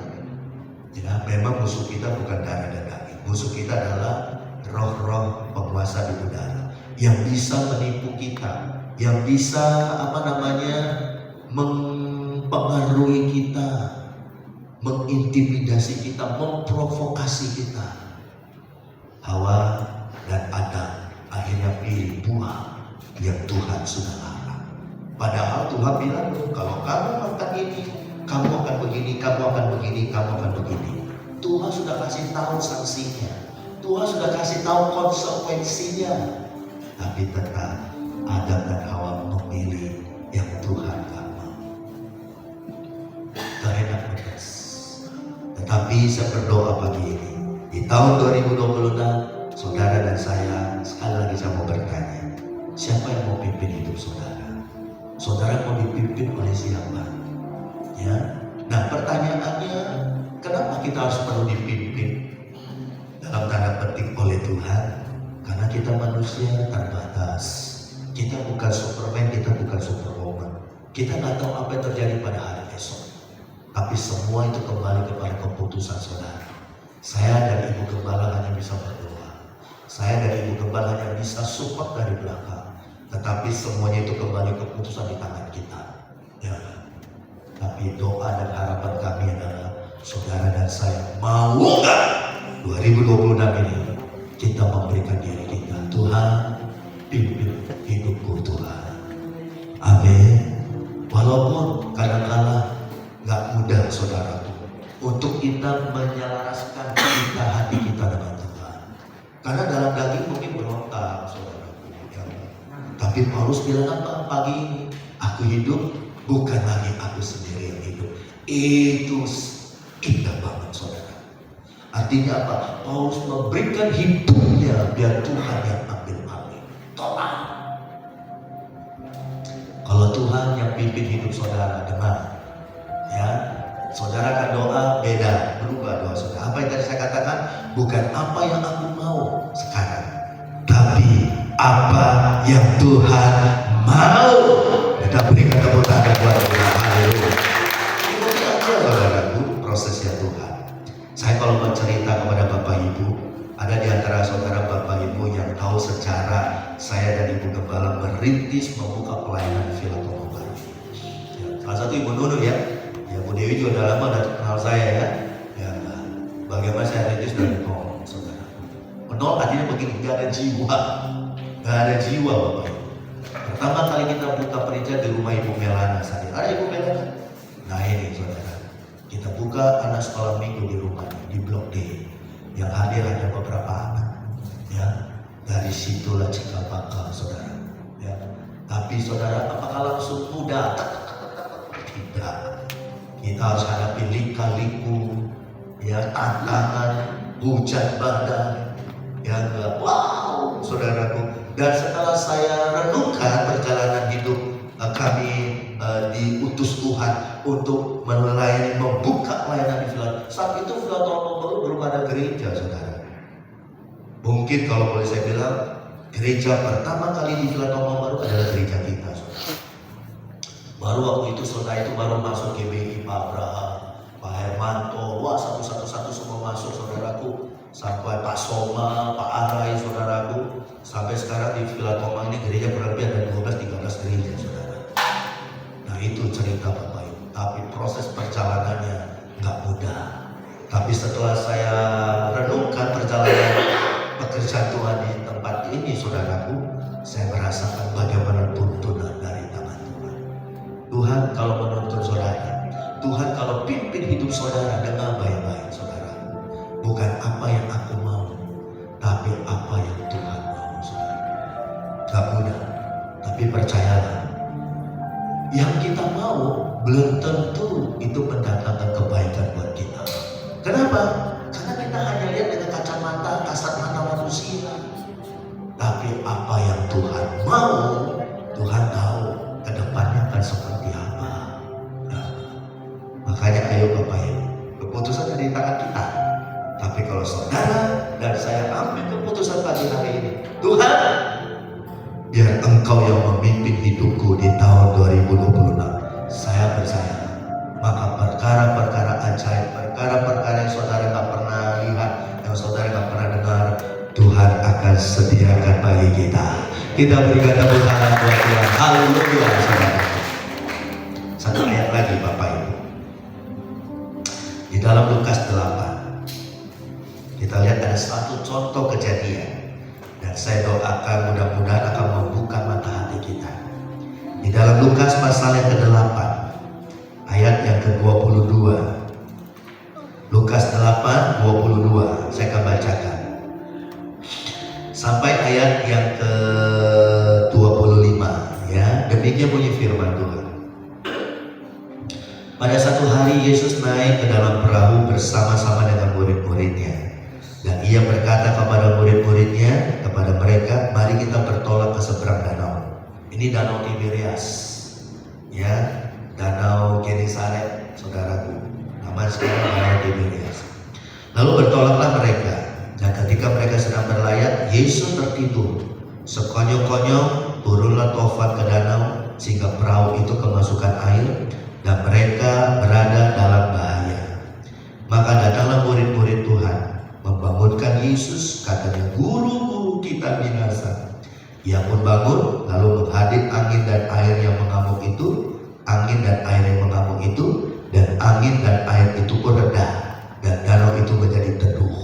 Ya, memang musuh kita bukan darah dan daging. Musuh kita adalah roh-roh penguasa di udara yang bisa menipu kita, yang bisa mempengaruhi kita, mengintimidasi kita, memprovokasi kita. Hawa dan Adam akhirnya pilih buah yang Tuhan sudah larang. Padahal Tuhan bilang, kalau kamu makan ini, kamu akan begini, kamu akan begini, kamu akan begini. Tuhan sudah kasih tahu sanksinya, Tuhan sudah kasih tahu konsekuensinya. Tapi tetap Adam dan Hawa memilih yang Tuhan gak mau. Kehendak bebas. Tetapi saya berdoa pagi ini, di tahun 2026, saudara dan saya, sekali lagi saya mau bertanya, siapa yang mau pimpin hidup saudara? Saudara mau dipimpin oleh siapa? Ya. Nah pertanyaannya, kenapa kita harus perlu dipimpin? Dalam tanda petik oleh Tuhan. Karena kita manusia terbatas. Kita bukan Superman, kita bukan Superwoman. Kita nggak tahu apa yang terjadi pada hari esok. Tapi semua itu kembali kepada keputusan saudara. Saya dan Ibu Gembala hanya bisa berdoa. Saya dan Ibu Gembala hanya bisa support dari belakang. Tetapi semuanya itu kembali keputusan di tangan kita. Ya. Tapi doa dan harapan kami adalah saudara dan saya mau nggak 2026 ini kita memberikan diri kita. Tuhan, pimpin hidupku Tuhan. Amin. Walaupun kadang-kala nggak mudah saudaraku untuk kita menyelaraskan kita hati kita dengan Tuhan. Karena dalam daging mungkin berontak saudaraku. Ya. Tapi Paulus bilang apa pagi ini? Aku hidup bukan lagi aku sendiri yang hidup. Itu indah banget saudara. Artinya apa? Paulus memberikan hidupnya biar Tuhan yang ambil alih. Tolong. Kalau Tuhan yang pimpin hidup saudara, dengar. Ya, saudara akan doa beda, berubah doa saudara. Apa yang tadi saya katakan? Bukan apa yang aku mau sekarang, tapi apa yang Tuhan mau. Kita berikan tepuk tangan buat Tuhan. Haleluya. Ikuti aja saudaraku prosesnya Tuhan. Saya kalau mau cerita kepada Bapak Ibu, ada di antara saudara Bapak Ibu yang tahu secara saya dan Ibu Gembala merintis membuka pelayanan di Villa Tomobaru. Ya, salah satu Ibu Nunu ya. Ya Bu Dewi juga udah lama udah kenal saya ya. Ya, bagaimana saya rintis dari nol, saudara. Nol artinya begini, nggak ada jiwa, nggak ada jiwa Bapak Ibu. Pertama kali kita buka gereja di rumah Ibu Melana saja. Ada Ibu Melana? Nah ini saudara, kita buka anak sekolah minggu di rumahnya di Blok D. Yang hadir hanya beberapa anak. Ya, dari situlah cikal bakal saudara. Ya, tapi saudara, apakah langsung mudah? Tidak. Kita harus hadapi lika-liku, ya, tantangan, hujan badai, ya, wow, saudaraku. Dan setelah saya renungkan perjalanan hidup kami diutus Tuhan untuk melayani, membuka layanan di Villa. Saat itu Villa Tomobaru belum ada gereja, saudara. Mungkin kalau boleh saya bilang, gereja pertama kali di Villa Tomobaru adalah gereja kita, saudara. Baru waktu itu saudara itu baru masuk GBI, Pak Abraham, Pak Hermanto, wah satu-satu semua masuk saudaraku. Sampai Pak Soma, Pak Arai saudaraku. Sampai sekarang di Villa Tomobaru ini gereja kurang lebih ada 12-13 gereja saudara. Nah itu cerita Bapak Ibu. Tapi proses perjalanannya nggak mudah. Tapi setelah saya renungkan perjalanan pekerjaan Tuhan di tempat ini saudaraku, saya merasakan bagaimana tuntunan dari tangan Tuhan. Tuhan kalau menuntun saudara, Tuhan kalau pimpin hidup saudara dengan baik-baik saudara. Bukan apa yang aku mau, tapi apa yang Tuhan mau saudara. Gak mudah, tapi percayalah, yang kita mau belum tentu itu mendatangkan kebaikan buat kita. Kenapa? Karena kita hanya lihat dengan kacamata kasat mata manusia. Tapi apa yang Tuhan mau, Tuhan tahu ke depannya akan seperti apa. Nah, makanya ayo Bapak Ibu, keputusan ada di tangan kita. Tapi kalau saudara dan saya ambil keputusan pagi hari ini, Tuhan, biar Engkau yang memimpin hidupku di tahun 2026. Saya percaya, maka perkara-perkara ajaib, perkara-perkara yang saudara tak pernah lihat, yang saudara tak pernah dengar, Tuhan akan sediakan bagi kita. Kita berikan tepuk tangan buat Tuhan. Haleluya, saudara. Satu ayat lagi Bapak Ibu. Di dalam Lukas 8. Kita lihat ada satu contoh kejadian. Dan saya doakan mudah-mudahan akan membuka mata hati kita. Di dalam Lukas pasal yang ke-8, ayat yang ke-22. Lukas 8, 22. Saya akan bacakan. Sampai ayat yang ke-25. Ya, demikian bunyi firman Tuhan. Pada satu hari Yesus naik ke dalam perahu bersama-sama dengan murid-muridnya. Dan ia berkata kepada murid-muridnya, kepada mereka, mari kita bertolak ke seberang danau. Ini danau Tiberias, ya, danau Genesaret, saudaraku. Nama sekarang danau Tiberias. Lalu bertolaklah mereka, dan ketika mereka sedang berlayar, Yesus tertidur. Sekonyong-konyong turunlah Tofan ke danau, sehingga perahu itu kemasukan air, dan mereka berada dalam mendengar Yesus, katanya, "Guru-guru kita binasa." Ia pun bangun, lalu menghadap angin dan air yang mengamuk itu, angin dan air yang mengamuk itu, dan angin dan air itu pun reda, dan danau itu menjadi teduh.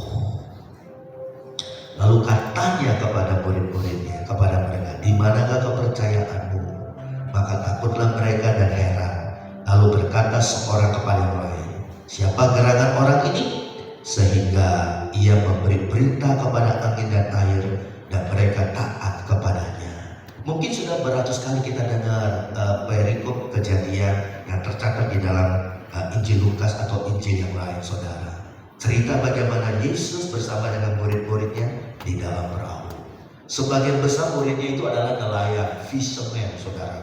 Lalu katanya kepada murid-muridnya, kepada mereka, "Di manakah kepercayaanmu?" Maka takutlah mereka dan heran. Lalu berkata seorang kepada yang lain, "Siapa gerangan orang ini? Sehingga ia memberi perintah kepada angin dan air, dan mereka taat kepadanya." Mungkin sudah beratus kali kita dengar perikop kejadian yang tercatat di dalam Injil Lukas atau Injil yang lain, saudara. Cerita bagaimana Yesus bersama dengan murid-muridnya di dalam perahu. Sebagian besar muridnya itu adalah nelayan, fisherman, saudara.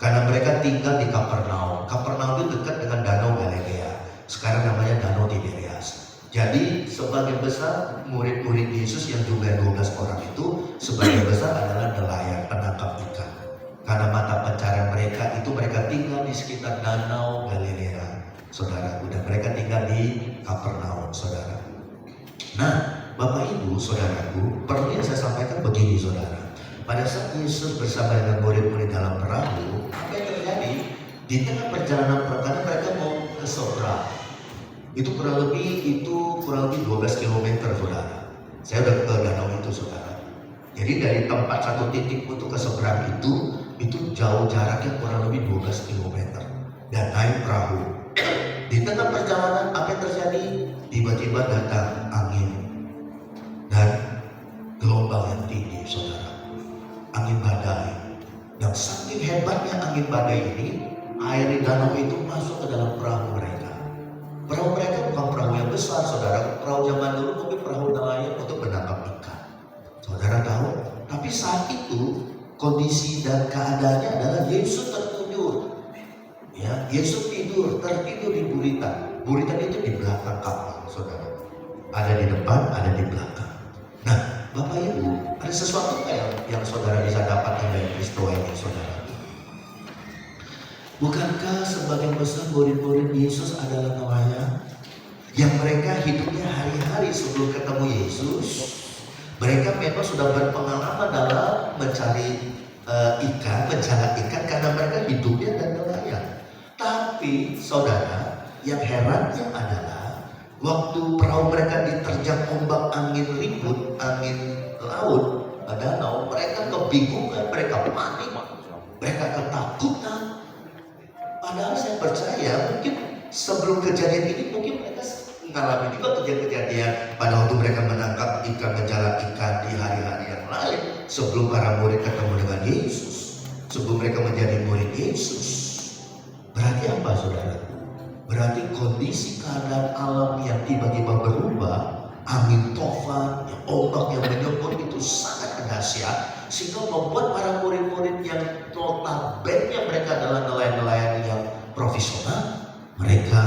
Karena mereka tinggal di Kapernaum. Kapernaum itu dekat dengan Danau Galilea. Sekarang namanya Danau Tiberias. Jadi sebagian besar murid-murid Yesus yang jumlahnya 12 orang itu, sebagian besar adalah nelayan, penangkap ikan. Karena mata pencarian mereka itu mereka tinggal di sekitar Danau Galilea, saudaraku. Dan mereka tinggal di Kapernaum, saudara. Nah, Bapak Ibu, saudaraku, perlu yang saya sampaikan begini, saudara. Pada saat Yesus bersama dengan murid-murid dalam perahu, apa yang terjadi? Di tengah perjalanan perjalanan mereka mau ke seberang. Itu kurang lebih 12 km, saudara. Saya udah ke danau itu, saudara. Jadi dari tempat satu titik untuk ke seberang itu jauh jaraknya kurang lebih 12 km. Dan naik perahu. Di tengah perjalanan apa yang terjadi? Tiba-tiba datang angin dan gelombang yang tinggi, saudara. Angin badai. Yang saking hebatnya angin badai ini, air di danau itu masuk ke dalam perahu mereka. Perahu mereka bukan perahu yang besar, saudara. Perahu zaman dulu mungkin perahu nelayan untuk menangkap ikan. Saudara tahu? Tapi saat itu kondisi dan keadaannya adalah Yesus tertidur. Ya, Yesus tertidur di buritan. Buritan itu di belakang kapal, saudara. Ada di depan, ada di belakang. Nah, Bapak Ibu, ada sesuatu yang saudara bisa dapatkan dari peristiwa ini, saudara? Bukankah sebagian besar murid-murid Yesus adalah nelayan yang mereka hidupnya hari-hari sebelum ketemu Yesus? Mereka memang sudah berpengalaman dalam mencari mencari ikan karena mereka hidupnya dan nelayan. Tapi, saudara, yang herannya adalah waktu perahu mereka diterjang ombak angin ribut, angin laut, danau, mereka kebingungan, mereka panik, mereka ketakutan. Padahal saya percaya mungkin sebelum kejadian ini mungkin mereka mengalami juga kejadian pada waktu mereka menangkap ikan, menjala ikan di hari-hari yang lain sebelum para murid ketemu dengan Yesus, sebelum mereka menjadi murid Yesus. Berarti apa, saudara? Berarti kondisi keadaan alam yang tiba-tiba berubah, angin tofan, ombak yang menyebut itu sangat dahsyat, sehingga membuat para murid-murid yang notabene mereka adalah nelayan-nelayan yang profesional, mereka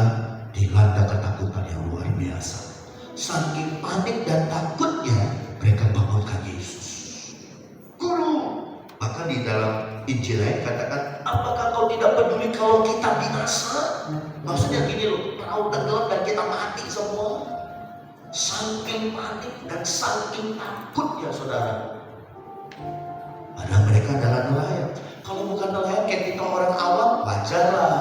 dilanda ketakutan yang luar biasa. Saking panik dan takutnya, mereka bangunkan Yesus. "Guru," maka di dalam Injil lain katakan, "Apakah kau tidak peduli kalau kita binasa?" Maksudnya gini loh, perahu tenggelam dan kita mati semua. Saking panik dan saking takutnya, saudara. Padahal mereka adalah nelayan. Kalau bukan nelayan kayak kita orang awam, wajarlah.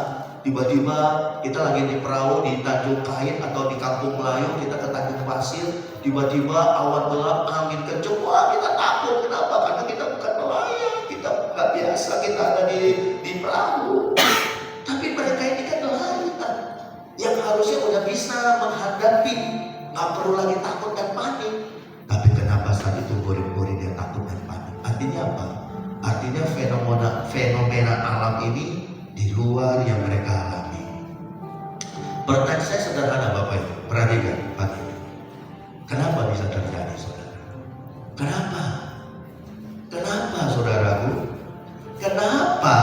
Tiba-tiba kita lagi di perahu di Tanjung Kain atau di Kampung Melayu, kita ke Tanjung Pasir, tiba-tiba awan gelap, angin kencang, wah kita takut. Kenapa? Karena kita bukan nelayan, kita nggak biasa, kita ada di perahu. Tapi mereka ini kan nelayan yang harusnya udah bisa menghadapi, nggak perlu lagi takut dan panik. Tapi kenapa saat itu murid-muridnya takut dan panik? Artinya apa? Artinya fenomena alam ini di luar yang mereka alami. Pertanyaan saya sederhana, Bapak Ibu, perhatikan pagi ini. Kenapa bisa terjadi, saudara? Kenapa? Kenapa, saudaraku? Kenapa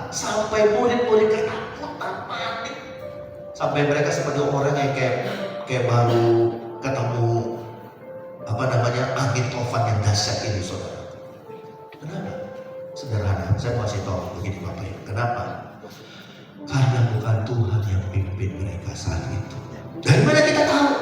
sampai murid-murid ketakutan, panik, sampai mereka seperti orang yang kayak baru ketemu angin tofan yang dahsyat ini, saudara? Kenapa? Sederhana, saya mau kasih tahu begini, Bapak Ibu. Kenapa? Karena bukan Tuhan yang pimpin mereka saat itu. Dari mana kita tahu?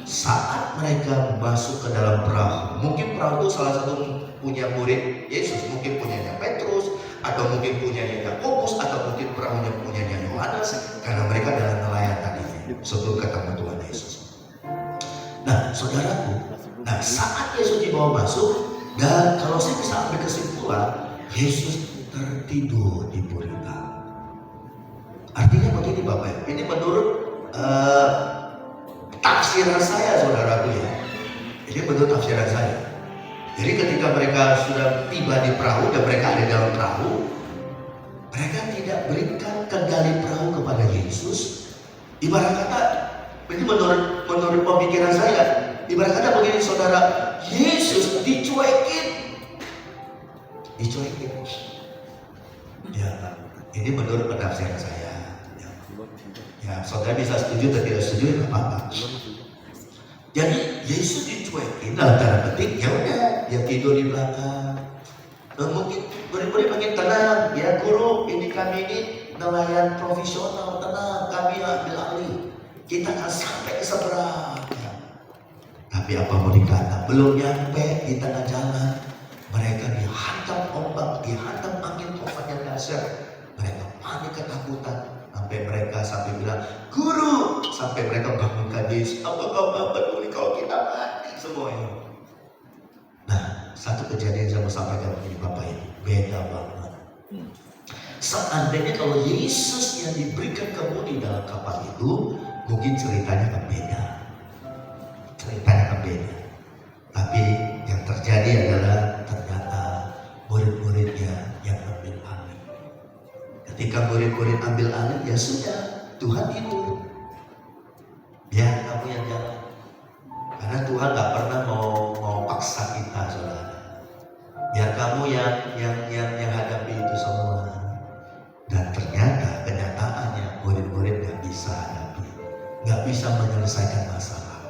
Saat saat mereka masuk ke dalam perahu, mungkin perahu itu salah satu punya murid Yesus, mungkin punyanya Petrus, atau mungkin punyanya Yakobus, atau mungkin perahunya punyanya Yohanes, karena mereka adalah nelayan tadinya sebelum ketemu Tuhan Yesus. Nah, saudaraku, saat Yesus dibawa masuk, dan kalau saya bisa ambil kesimpulan, Yesus tertidur di gurita. Artinya begini Bapak, ini menurut tafsiran saya, saudaraku ya. Ini menurut tafsiran saya. Jadi ketika mereka sudah tiba di perahu dan mereka ada dalam perahu, mereka tidak berikan kendali perahu kepada Yesus. Ibarat kata, ini menurut pemikiran saya, ibarat kata begini saudara, Yesus dicuekin. Ya, ini menurut penafsiran saya. Ya, saudara bisa setuju atau tidak setuju, nggak apa-apa. Jadi Yesus dicuekin dalam tanda petik, ya udah, dia tidur di belakang. Mungkin murid-murid makin tenang, ya guru, ini kami ini nelayan profesional, tenang, kami ambil alih. Kita akan sampai ke seberang. Ya. Tapi apa mau dikata, belum nyampe di tengah jalan, mereka dihantam ombak, dihantam angin tofan yang dahsyat. Mereka panik ketakutan. Sampai bilang, guru, sampai mereka bangunkan Yesus. Apa peduli kalau kita mati semuanya? Nah, satu kejadian saya mau sampaikan begini Bapak Ibu, beda banget. Seandainya kalau Yesus yang diberikan kemudi dalam kapal itu, mungkin ceritanya akan beda. Tapi yang terjadi adalah ternyata murid-muridnya yang ambil alih. Ketika murid-murid ambil alih, ya sudah, Tuhan tidur. Biar kamu yang jalan. Karena Tuhan gak pernah mau paksa kita, saudara. Biar kamu yang hadapi itu semua. Dan ternyata kenyataannya murid-murid gak bisa hadapi, gak bisa menyelesaikan masalah.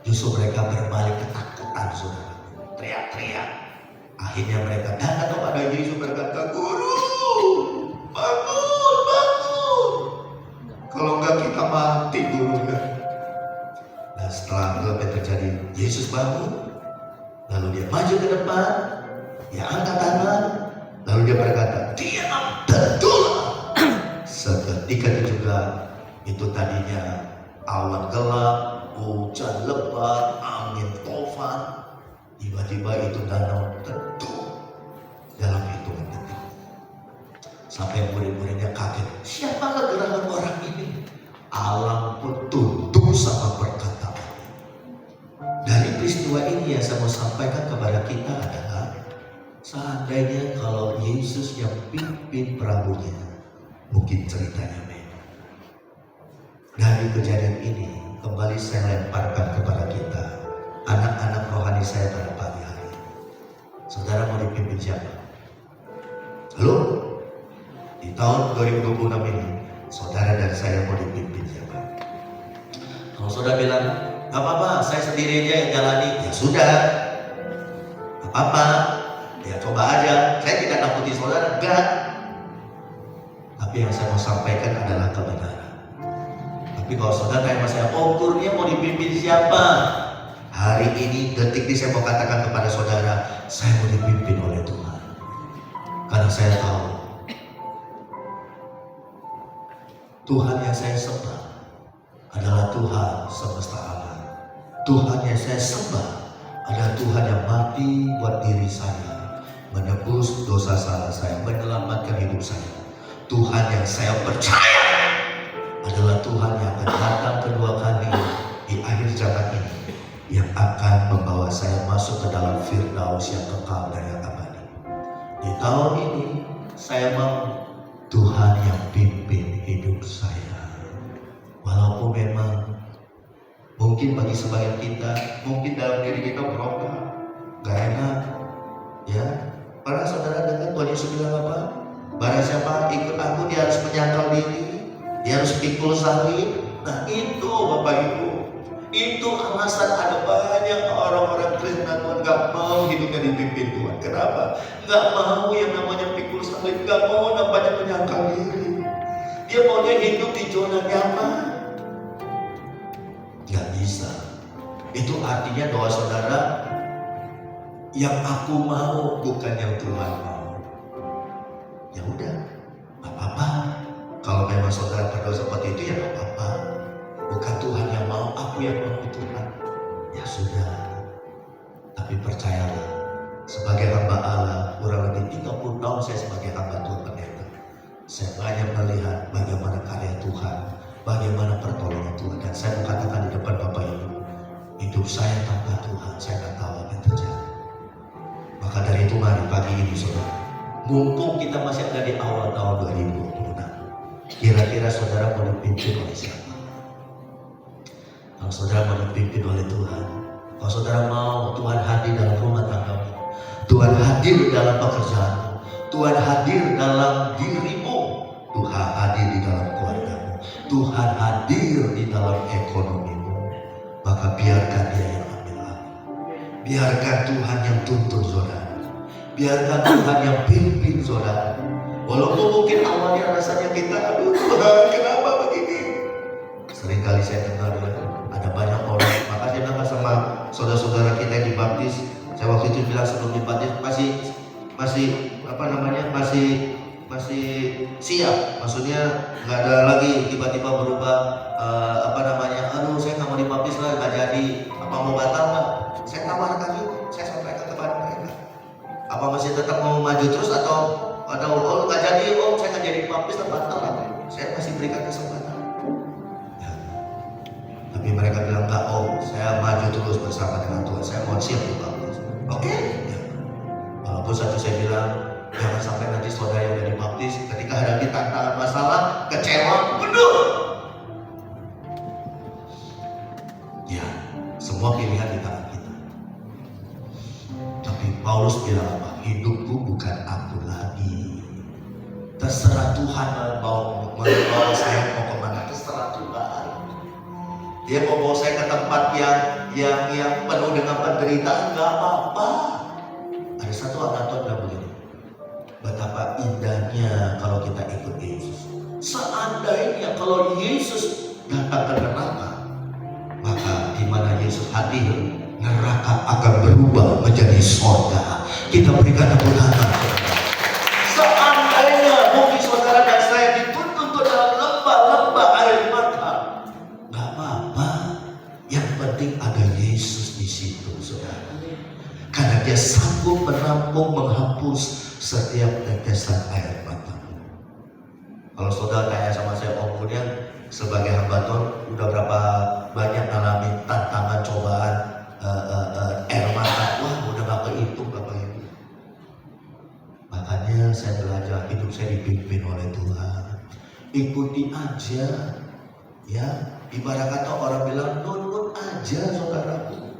Justru mereka berbalik ketakutan, saudara. Teriak-teriak. Akhirnya mereka datang kepada Yesus berkata, guru, bangun. Kalau enggak kita mati guru. Nah setelah itu apa yang terjadi? Yesus bangun, lalu dia maju ke depan, dia angkat tangan, lalu dia berkata, diam dan tunduk. Seketika itu juga, itu tadinya awan gelap, hujan lebat, angin tofan, tiba-tiba itu danau teduh dalam hitungan detik. Sampai murid-muridnya kaget, siapakah gerangan orang ini? Alam pun tunduk sama perkataan. Dari peristiwa ini yang saya mau sampaikan kepada kita adalah, seandainya kalau Yesus yang pimpin perahunya, mungkin ceritanya beda. Dari kejadian ini, kembali saya lemparkan kepada kita, anak-anak rohani saya pada pagi hari ini. Saudara mau dipimpin siapa? Halo? Di tahun 2026 ini, saudara dan saya mau dipimpin siapa? Kalau saudara bilang, gak apa-apa, saya sendiri aja yang jalani, ya sudah. Gak apa-apa, ya coba aja. Saya tidak nakuti saudara, enggak. Tapi yang saya mau sampaikan adalah kebenaran. Tapi kalau saudara tanya saya, kurnia mau dipimpin siapa? Hari ini, detik ini saya mau katakan kepada saudara, saya mau dipimpin oleh Tuhan. Karena saya tahu Tuhan yang saya sembah adalah Tuhan semesta alam. Tuhan yang saya sembah adalah Tuhan yang mati buat diri saya, menebus dosa salah saya, menyelamatkan hidup saya. Tuhan yang saya percaya adalah Tuhan yang akan datang kedua kali di akhir zaman ini, yang akan membawa saya masuk ke dalam Firdaus yang kekal dan yang abadi. Di tahun ini saya mau Tuhan yang pimpin hidup saya. Walaupun memang mungkin bagi sebagian kita, mungkin dalam diri kita berontak, gak enak, ya. Pernah saudara dengar Tuhan Yesus bilang apa? Barang siapa ikut aku, dia harus menyangkal diri, dia harus pikul salib. Nah itu Bapak Ibu, itu alasan ada banyak orang-orang Kristen Tuhan gak mau hidupnya dipimpin Tuhan. Kenapa? Gak mau yang namanya pikul salib, gak mau namanya menyangkal diri. Dia maunya hidup di zona nyaman. Gak bisa. Itu artinya doa saudara, yang aku mau bukan yang Tuhan mau. Ya udah, gak apa-apa. Kalau memang saudara berdoa seperti itu ya gak apa-apa. Bukan Tuhan yang mau, aku yang mau Tuhan. Ya sudah. Tapi percayalah, sebagai hamba Allah, kurang lebih 30 tahun saya sebagai hamba Tuhan pendeta, saya banyak melihat bagaimana karya Tuhan, bagaimana pertolongan Tuhan. Dan saya mengatakan di depan Bapak Ibu, hidup saya tanpa Tuhan, saya tak tahu apa yang terjadi. Maka dari itu mari pagi ini saudara, mumpung kita masih ada di awal tahun 2026, kira-kira saudara mau dipimpin oleh siapa? Kalau saudara mau dipimpin oleh Tuhan, kalau saudara mau Tuhan hadir dalam rumah tanggamu, Tuhan hadir dalam pekerjaanmu, Tuhan hadir dalam dirimu, Tuhan hadir di dalam keluargamu, Tuhan hadir di dalam ekonomimu, maka biarkan Dia yang ambil alih. Biarkan Tuhan yang tuntun saudara, biarkan Tuhan yang pimpin saudara. Walaupun mungkin awalnya rasanya kita, aduh Tuhan kenapa begini. Seringkali saya dengar ada banyak orang, maka saya bilang sama saudara-saudara kita yang dibaptis, saya waktu itu bilang sebelum dibaptis masih siap, maksudnya nggak ada lagi tiba-tiba berubah aduh saya nggak mau dibaptis lah, nggak jadi, apa mau batal nggak? Saya tawarkan juga, saya sampaikan kepada mereka, apa masih tetap mau maju terus atau oh nggak jadi, oh saya nggak jadi baptis lah, batal lah. Saya masih berikan kesempatan ya. Tapi mereka bilang enggak, oh saya maju terus bersama dengan Tuhan, saya mau siap dibaptis. Oke ya. Walaupun satu saya bilang, jangan sampai nanti saudara yang udah dibaptis ketika hadapi tantangan masalah, kecewa, mundur. Ya, semua pilihan di tangan kita. Tapi Paulus bilang apa? Hidupku bukan aku lagi. Terserah Tuhan mau saya mau kemana, terserah Tuhan. Dia mau bawa saya ke tempat yang penuh dengan penderitaan, nggak apa-apa. Ada satu angkatan bilang begini, betapa indahnya kalau kita ikut Yesus. Seandainya kalau Yesus datang ke neraka, maka di mana Yesus hadir, neraka akan berubah menjadi surga. Kita berikan tepuk tangan. Seandainya mungkin saudara dan saya dituntun dalam lembah-lembah air mata, nggak apa-apa. Yang penting ada Yesus di situ, saudara. Karena Dia sanggup menampung, menghapus setiap tetesan air mata. Kalau saudara tanya sama saya, Om Kurnian sebagai hamba Tuhan udah berapa banyak alami tantangan, cobaan, air mata? Wah, udah gak kehitung Bapak Ibu. Makanya saya belajar, hidup saya dipimpin oleh Tuhan. Ikuti aja, ya. Ibarat kata orang bilang, nurut aja saudaraku.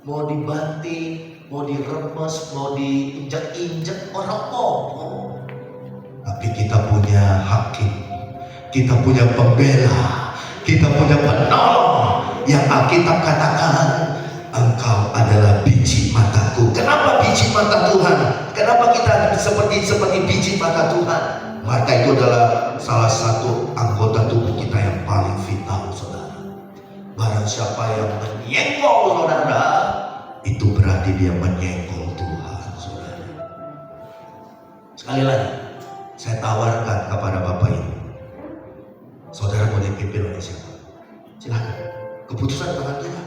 Mau dibanting, mau diremes, mau diinjak-injak, orang ngomong. Tapi kita punya hakim, kita punya pembela, kita punya penolong yang Alkitab katakan, engkau adalah biji mataku. Kenapa biji mata Tuhan? Kenapa kita seperti biji mata Tuhan? Mata itu adalah salah satu anggota tubuh kita yang paling vital, saudara. Barang siapa yang menyenggol saudara, itu berarti dia menyenggol Tuhan, saudara. Sekali lagi, saya tawarkan kepada Bapak Ibu, saudara mau dipimpin oleh siapa? Silakan, keputusan tangan kita.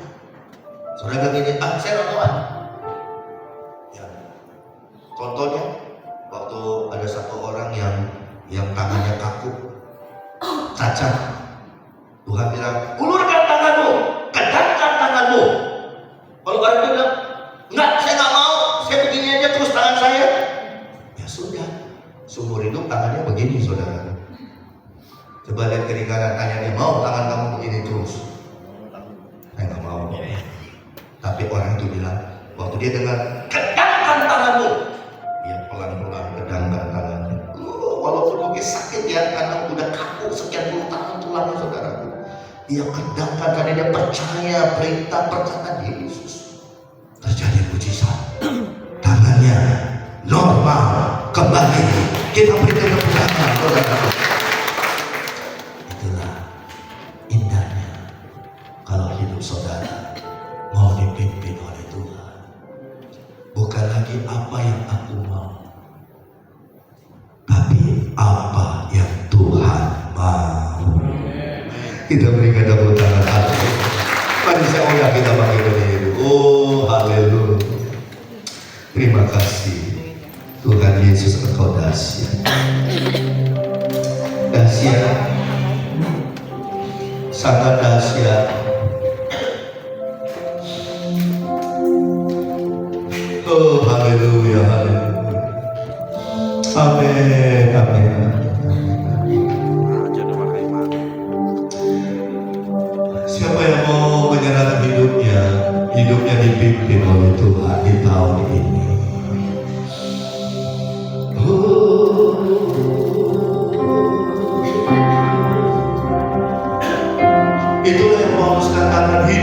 Saudara bilang ini, saya nggak tahu. Ya. Contohnya, waktu ada satu orang yang tangannya kaku, cacat, Tuhan bilang, ulurkan tanganmu, kedapkan tanganmu. Kalau orang bilang, enggak, saya nggak mau, saya begini aja terus tangan saya. Ya sudah, seumur hidup tangannya begini, saudara. Coba lihat kiri kanan, tanya dia, mau tangan kamu begini terus? Saya nggak mau. Tapi orang itu bilang, waktu dia dengar, kedangkan tanganmu, dia pelan-pelan kedangkan tangannya. Walaupun mungkin sakit ya, karena udah kaku sekian puluh tahun tulangnya, saudaraku. Dia kedangkan karena dia percaya perintah perkataan Yesus. Terjadi mujizat. Tangannya normal kembali. Kita berikan tepuk tangan, saudara. Itulah indahnya kalau hidup saudara mau lagi apa yang aku mau, tapi apa yang Tuhan mau. Kita berikan tepuk tangan. Mari saya undang kita pakai berdiri. Oh, haleluya. Terima kasih Tuhan Yesus, Engkau dahsyat. Dahsyat, sangat dahsyat. Oh, haleluya, haleluya. Amin, amin, amin. Siapa yang mau menyerahkan hidupnya dipimpin oleh Tuhan di tahun ini. Itulah yang Paulus katakan, hidup